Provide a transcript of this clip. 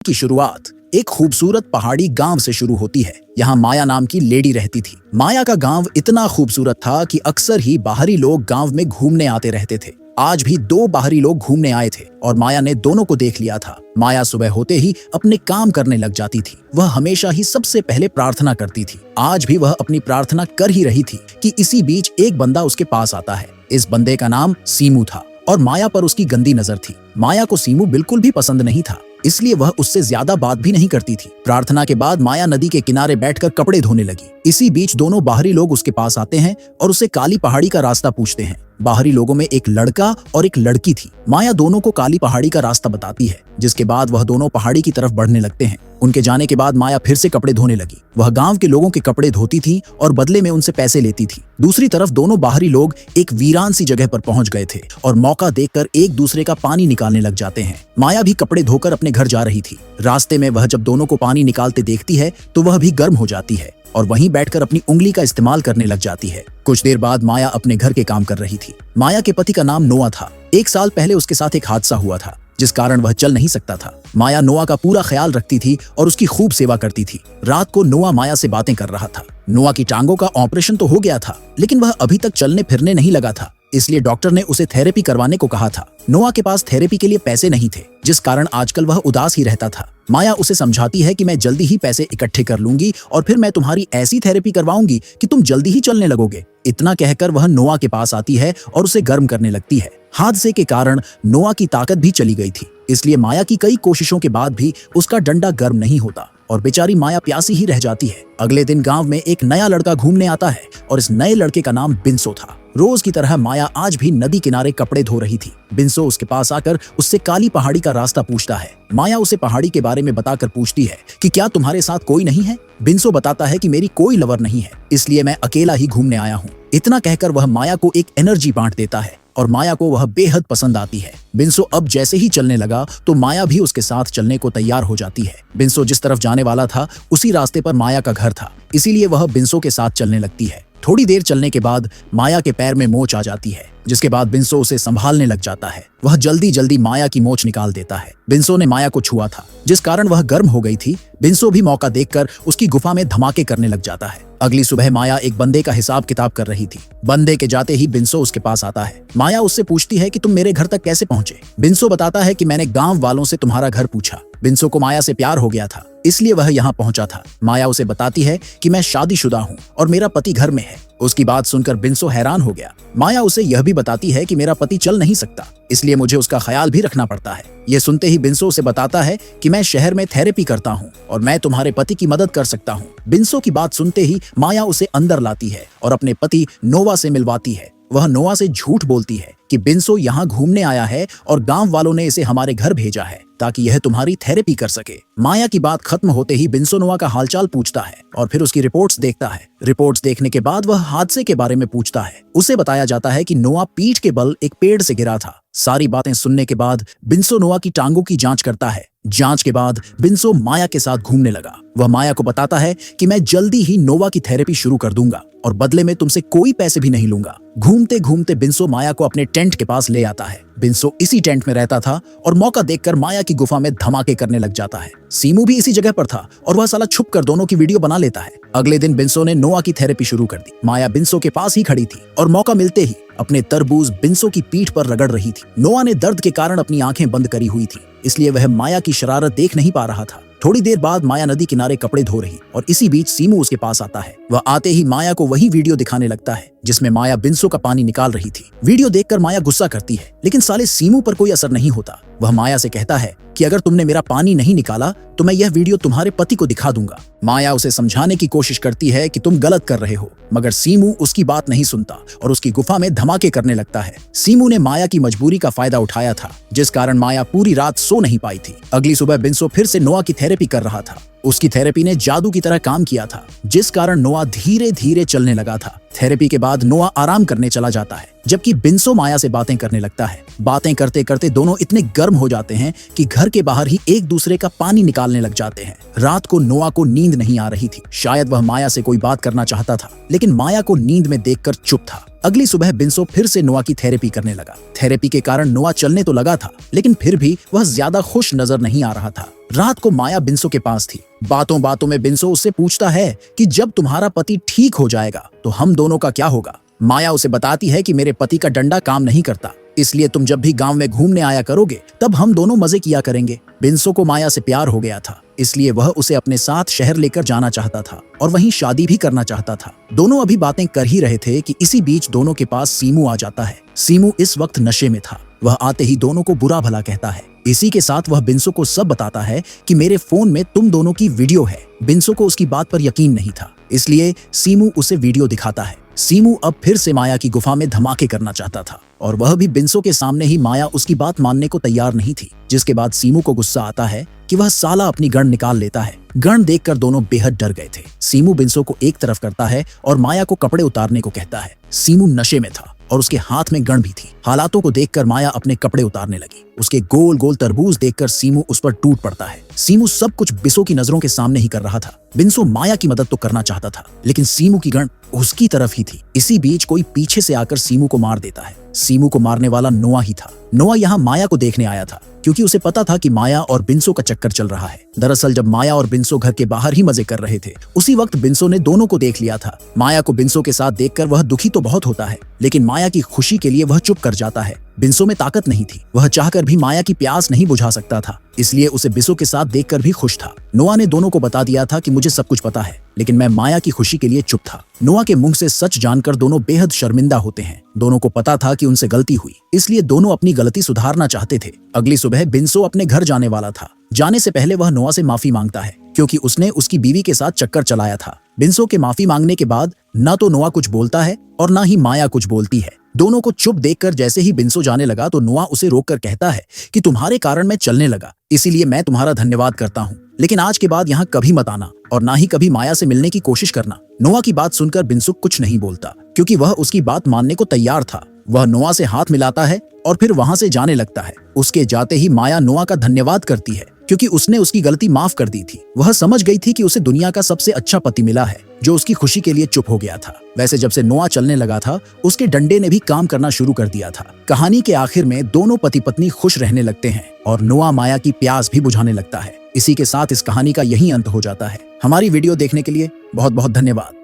की शुरुआत एक खूबसूरत पहाड़ी गांव से शुरू होती है। यहाँ माया नाम की लेडी रहती थी। माया का गांव इतना खूबसूरत था कि अक्सर ही बाहरी लोग गांव में घूमने आते रहते थे। आज भी दो बाहरी लोग घूमने आए थे और माया ने दोनों को देख लिया था। माया सुबह होते ही अपने काम करने लग जाती थी। वह हमेशा ही सबसे पहले प्रार्थना करती थी। आज भी वह अपनी प्रार्थना कर ही रही थी कि इसी बीच एक बंदा उसके पास आता है। इस बंदे का नाम सीमू था और माया पर उसकी गंदी नजर थी। माया को सीमू बिल्कुल भी पसंद नहीं था, इसलिए वह उससे ज्यादा बात भी नहीं करती थी। प्रार्थना के बाद माया नदी के किनारे बैठकर कपड़े धोने लगी। इसी बीच दोनों बाहरी लोग उसके पास आते हैं और उसे काली पहाड़ी का रास्ता पूछते हैं। बाहरी लोगों में एक लड़का और एक लड़की थी। माया दोनों को काली पहाड़ी का रास्ता बताती है, जिसके बाद वह दोनों पहाड़ी की तरफ बढ़ने लगते हैं। उनके जाने के बाद माया फिर से कपड़े धोने लगी। वह गांव के लोगों के कपड़े धोती थी और बदले में उनसे पैसे लेती थी। दूसरी तरफ दोनों बाहरी लोग एक वीरान सी जगह पर पहुंच गए थे और मौका देखकर एक दूसरे का पानी निकालने लग जाते हैं। माया भी कपड़े धोकर अपने घर जा रही थी। रास्ते में वह जब दोनों को पानी निकालते देखती है तो वह भी गर्म हो जाती है और वहीं बैठकर अपनी उंगली का इस्तेमाल करने लग जाती है। कुछ देर बाद माया अपने घर के काम कर रही थी। माया के पति का नाम नोआ था। 1 साल पहले उसके साथ एक हादसा हुआ था, जिस कारण वह चल नहीं सकता था। माया नोआ का पूरा ख्याल रखती थी और उसकी खूब सेवा करती थी। रात को नोआ माया से बातें कर रहा था। नोआ की टांगों का ऑपरेशन तो हो गया था, लेकिन वह अभी तक चलने फिरने नहीं लगा था, इसलिए डॉक्टर ने उसे थेरेपी करवाने को कहा था। नोआ के पास थेरेपी के लिए पैसे नहीं थे, जिस कारण आजकल वह उदास ही रहता था। माया उसे समझाती है कि मैं जल्दी ही पैसे इकट्ठे कर लूंगी और फिर मैं तुम्हारी ऐसी थेरेपी करवाऊंगी कि तुम जल्दी ही चलने लगोगे। इतना कहकर वह नोआ के पास आती है और उसे गर्म करने लगती है। हादसे के कारण नोआ की ताकत भी चली गई थी, इसलिए माया की कई कोशिशों के बाद भी उसका डंडा गर्म नहीं होता और बेचारी माया प्यासी ही रह जाती है। अगले दिन गांव में एक नया लड़का घूमने आता है और इस नए लड़के का नाम बिंसो था। रोज की तरह माया आज भी नदी किनारे कपड़े धो रही थी। बिंसो उसके पास आकर उससे काली पहाड़ी का रास्ता पूछता है। माया उसे पहाड़ी के बारे में बताकर पूछती है कि क्या तुम्हारे साथ कोई नहीं है। बिंसो बताता है कि मेरी कोई लवर नहीं है, इसलिए मैं अकेला ही घूमने आया हूँ। इतना कहकर वह माया को एक एनर्जी बांट देता है और माया को वह बेहद पसंद आती है। बिंसो अब जैसे ही चलने लगा तो माया भी उसके साथ चलने को तैयार हो जाती है। बिंसो जिस तरफ जाने वाला था उसी रास्ते पर माया का घर था, इसीलिए वह बिंसो के साथ चलने लगती है। थोड़ी देर चलने के बाद माया के पैर में मोच आ जाती है, जिसके बाद बिंसो उसे संभालने लग जाता है। वह जल्दी जल्दी माया की मोच निकाल देता है। बिंसो ने माया को छुआ था, जिस कारण वह गर्म हो गई थी। बिंसो भी मौका देखकर उसकी गुफा में धमाके करने लग जाता है। अगली सुबह माया एक बंदे का हिसाब किताब कर रही थी। बंदे के जाते ही बिंसो उसके पास आता है। माया उससे पूछती है कि तुम मेरे घर तक कैसे पहुंचे। बिंसो बताता है कि मैंने गांव वालों से तुम्हारा घर पूछा। बिंसो को माया से प्यार हो गया था, इसलिए वह यहाँ पहुंचा था। माया उसे बताती है कि मैं शादीशुदा हूँ और मेरा पति घर में है। उसकी बात सुनकर बिंसो हैरान हो गया। माया उसे यह भी बताती है कि मेरा पति चल नहीं सकता, इसलिए मुझे उसका ख्याल भी रखना पड़ता है। ये सुनते ही बिंसो उसे बताता है कि मैं शहर में थेरेपी करता हूँ और मैं तुम्हारे पति की मदद कर सकता हूँ। बिंसो की बात सुनते ही माया उसे अंदर लाती है और अपने पति नोवा से मिलवाती है। वह नोवा से झूठ बोलती है कि बिंसो यहाँ घूमने आया है और गांव वालों ने इसे हमारे घर भेजा है ताकि यह तुम्हारी थेरेपी कर सके। माया की बात खत्म होते ही बिंसो नोवा का हालचाल पूछता है और फिर उसकी रिपोर्ट्स देखता है। रिपोर्ट्स देखने के बाद वह हादसे के बारे में पूछता है। उसे बताया जाता है कि नोआ पीठ के बल एक पेड़ से गिरा था। सारी बातें सुनने के बाद बिंसो नोआ की टांगों की जांच करता है। जांच के बाद बिंसो माया के साथ घूमने लगा। वह माया को बताता है कि मैं जल्दी ही नोवा की थेरेपी शुरू कर दूंगा और बदले में तुमसे कोई पैसे भी नहीं लूंगा। घूमते घूमते बिंसो माया को अपने टेंट के पास ले आता है। बिंसो इसी टेंट में रहता था और मौका देखकर माया की गुफा में धमाके करने लग जाता है। सीमू भी इसी जगह पर था और वह साला छुप कर दोनों की वीडियो बना लेता है। अगले दिन बिंसो ने नोआ की थेरेपी शुरू कर दी। माया बिंसो के पास ही खड़ी थी और मौका मिलते ही अपने तरबूज बिंसो की पीठ पर रगड़ रही थी। नोआ ने दर्द के कारण अपनी आंखें बंद करी हुई थी, इसलिए वह माया की शरारत देख नहीं पा रहा था। थोड़ी देर बाद माया नदी किनारे कपड़े धो रही और इसी बीच सीमू उसके पास आता है। वह आते ही माया को वही वीडियो दिखाने लगता है जिसमें माया बिंसो का पानी निकाल रही थी। वीडियो देखकर माया गुस्सा करती है, लेकिन साले सीमू पर कोई असर नहीं होता। वह माया से कहता है कि अगर तुमने मेरा पानी नहीं निकाला तो मैं यह वीडियो तुम्हारे पति को दिखा दूंगा। माया उसे समझाने की कोशिश करती है कि तुम गलत कर रहे हो, मगर सीमू उसकी बात नहीं सुनता और उसकी गुफा में धमाके करने लगता है। सीमू ने माया की मजबूरी का फायदा उठाया था, जिस कारण माया पूरी रात सो नहीं पाई थी। अगली सुबह बिंसो फिर से नोआ की थेरेपी कर रहा था। उसकी थेरेपी ने जादू की तरह काम किया था, जिस कारण नोआ धीरे धीरे चलने लगा था। थेरेपी के बाद नोआ आराम करने चला जाता है, जबकि बिन्सो माया से बातें करने लगता है। बातें करते करते दोनों इतने गर्म हो जाते हैं कि घर के बाहर ही एक दूसरे का पानी निकालने लग जाते हैं। रात को नोआ को नींद नहीं आ रही थी। शायद वह माया से कोई बात करना चाहता था, लेकिन माया को नींद में देखकर चुप था। अगली सुबह बिन्सो फिर से नोआ की थेरेपी करने लगा। थेरेपी के कारण नोआ चलने तो लगा था, लेकिन फिर भी वह ज्यादा खुश नजर नहीं आ रहा था। रात को माया बिन्सो के पास थी। बातों बातों में बिन्सो उससे पूछता है कि जब तुम्हारा पति ठीक हो जाएगा तो हम दोनों का क्या होगा। माया उसे बताती है कि मेरे पति का डंडा काम नहीं करता, इसलिए तुम जब भी गांव में घूमने आया करोगे तब हम दोनों मजे किया करेंगे। बिन्सो को माया से प्यार हो गया था, इसलिए वह उसे अपने साथ शहर लेकर जाना चाहता था और वहीं शादी भी करना चाहता था। दोनों अभी बातें कर ही रहे थे कि इसी बीच दोनों के पास सीमू आ जाता है। सीमू इस वक्त नशे में था। वह आते ही दोनों को बुरा भला कहता है। इसी के साथ वह बिन्सो को सब बताता है कि मेरे फोन में तुम दोनों की वीडियो है। बिन्सो को उसकी बात पर यकीन नहीं था, इसलिए सीमू उसे वीडियो दिखाता है। सीमू अब फिर से माया की गुफा में धमाके करना चाहता था और वह भी बिन्सो के सामने ही। माया उसकी बात मानने को तैयार नहीं थी, जिसके बाद सीमू को गुस्सा आता है कि वह साला अपनी गन निकाल लेता है। गन देखकर दोनों बेहद डर गए थे। सीमू बिन्सो को एक तरफ करता है और माया को कपड़े उतारने को कहता है। सीमू नशे में था और उसके हाथ में गन भी थी। हालातों को देखकर माया अपने कपड़े उतारने लगी। उसके गोल गोल तरबूज देखकर सीमू उस पर टूट पड़ता है। सीमू सब कुछ बिन्सो की नजरों के सामने ही कर रहा था। बिन्सो माया की मदद तो करना चाहता था, लेकिन सीमू की गन उसकी तरफ ही थी। इसी बीच कोई पीछे से आकर सीमू को मार देता है। सीमू को मारने वाला नोआ ही था। नोआ यहाँ माया को देखने आया था, क्योंकि उसे पता था कि माया और बिन्सो का चक्कर चल रहा है। दरअसल जब माया और बिन्सो घर के बाहर ही मजे कर रहे थे, उसी वक्त बिन्सो ने दोनों को देख लिया था। माया को बिन्सो के साथ देखकर वह दुखी तो बहुत होता है, लेकिन माया की खुशी के लिए वह चुप कर जाता है। बिन्सो में ताकत नहीं थी, वह चाहकर भी माया की प्यास नहीं बुझा सकता था, इसलिए उसे बिन्सो के साथ देखकर भी खुश था। नोआ ने दोनों को बता दिया था कि मुझे सब कुछ पता है, लेकिन मैं माया की खुशी के लिए चुप था। नोआ के मुंह से सच जानकर दोनों बेहद शर्मिंदा होते हैं। दोनों को पता था कि उनसे गलती हुई, इसलिए दोनों अपनी गलती सुधारना चाहते थे। अगली सुबह बिन्सो अपने घर जाने वाला था। जाने से पहले वह नोआ से माफी मांगता है, क्योंकि उसने उसकी बीवी के साथ चक्कर चलाया था। बिन्सो के माफी मांगने के बाद न तो नोआ कुछ बोलता है और न ही माया कुछ बोलती है। दोनों को चुप देखकर जैसे ही बिन्सो जाने लगा तो नोआ उसे रोककर कहता है कि तुम्हारे कारण मैं चलने लगा, इसीलिए मैं तुम्हारा धन्यवाद करता हूँ, लेकिन आज के बाद यहाँ कभी मत आना और ना ही कभी माया से मिलने की कोशिश करना। नोआ की बात सुनकर बिन्सो कुछ नहीं बोलता, क्योंकि वह उसकी बात मानने को तैयार था। वह नोआ से हाथ मिलाता है और फिर वहां से जाने लगता है। उसके जाते ही माया नोआ का धन्यवाद करती है, क्योंकि उसने उसकी गलती माफ कर दी थी। वह समझ गई थी कि उसे दुनिया का सबसे अच्छा पति मिला है, जो उसकी खुशी के लिए चुप हो गया था। वैसे जब से नोआ चलने लगा था, उसके डंडे ने भी काम करना शुरू कर दिया था। कहानी के आखिर में दोनों पति पत्नी खुश रहने लगते हैं और नोआ माया की प्यास भी बुझाने लगता है। इसी के साथ इस कहानी का यही अंत हो जाता है। हमारी वीडियो देखने के लिए बहुत बहुत धन्यवाद।